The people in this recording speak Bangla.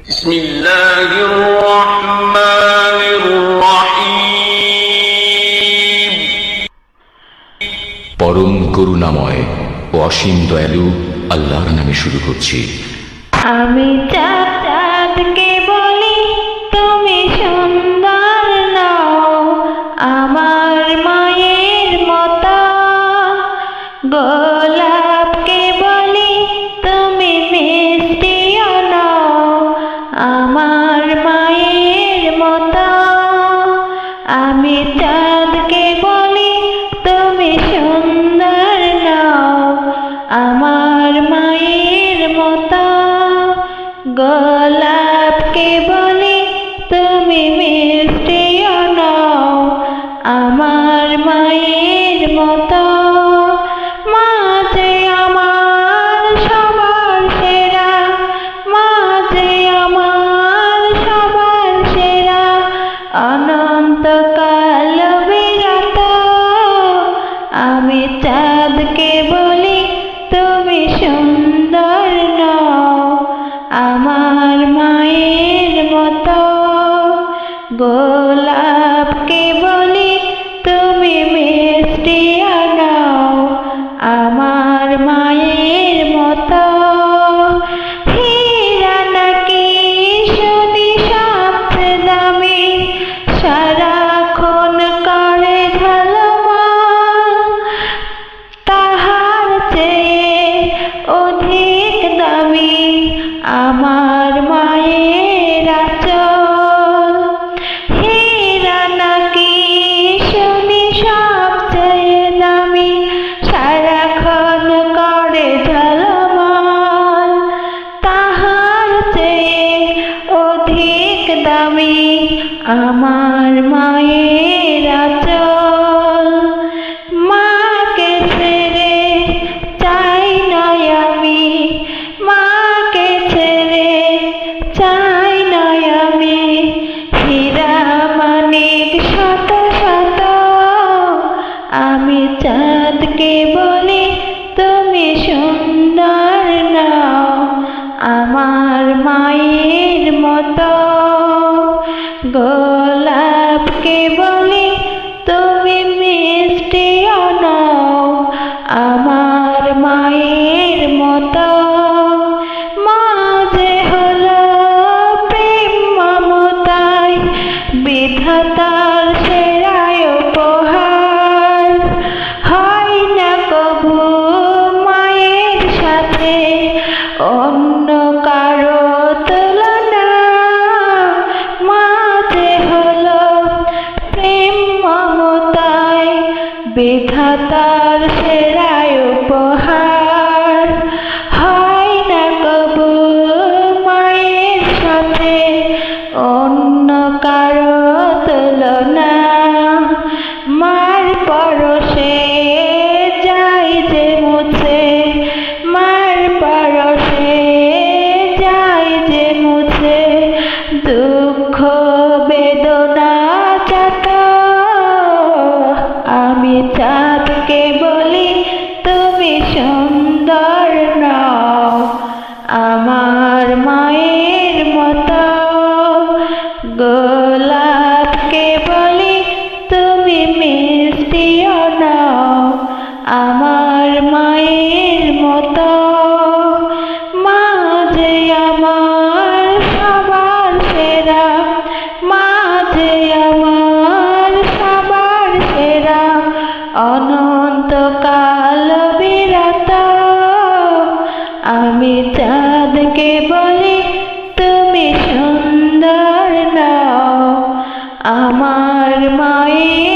বিসমিল্লাহির রহমানির রহিম। পরম করুণাময় ও অসীম দয়ালু আল্লাহর নামে শুরু করছি। আমি চাঁদকে বলি তুমি সুন্দর নও, আমার মায়ের মতো। গোলাপকে বলি তুমি মিষ্টিও নও, আমার মায়ের মতো। আমি চাঁদকে বলি তুমি সুন্দর নও, আমার মায়ের মতো। গোলাপকে বলি তুমি মিষ্টিও নও, আমার মায়ের মতো। মা যে আমার সবার সেরা, মা যে আমার সবার সেরা। অনন্তকাল বিরত আমি চাঁদকে বলি তুমি সুন্দর নও, আমার মায়ের মতো। গোলাপকে বলি তুমি মিষ্টিও নও, আমার মায়ের মতো। হীরা নাকি শুনি সবচেয়ে দামি, সারাক্ষণ করে ঝলমল। তাহার চেয়ে অধিক দামি আমার মায়ের আঁচল। হীরা নাকি শুনি সবচেয়ে দামি, সারাক্ষণ করে ঝলমল। তাহার চেয়ে অধিক দামি আমার মায়ের আঁচল। মাকে ছেড়ে চাই না আমি, মাকে ছেড়ে চাই না আমি। হীরা মানিক শত শত আমি চাঁদকে বলি তুমি সুন্দর নও, আমার মায়ের মতো। গোলাপকে বলি তুমি মিষ্টিও নও, আমার মায়ের মতো। মা যে হলো প্রেম মমতায় বিধাতার সেরায় উপহার। হয় না কবু মায়ের সাথে অন্য কারো তুলনা। মা যে হলো প্রেম মমতায় বিধাতার সেরায় উপহার। হয় না কবু মায়ের সাথে অন্য কারো তুলনা। মার পরশে যাই যে মুছে, মার পরশে যাই যে মুছে। দুঃখ বেদনা যত আমি চাঁদকে বলি তুমি সুন্দর নও, আমার মায়ের মতো। গোলাপকে বলি তুমি মিষ্টিও নও, আমার মায়ের মতো। মা যে আমার সবার সেরা, মা যে আমার সবার সেরা। অনন্তকাল বিরত আমি চাঁদকে বলি তুমি সুন্দর নও, আমার মায়ের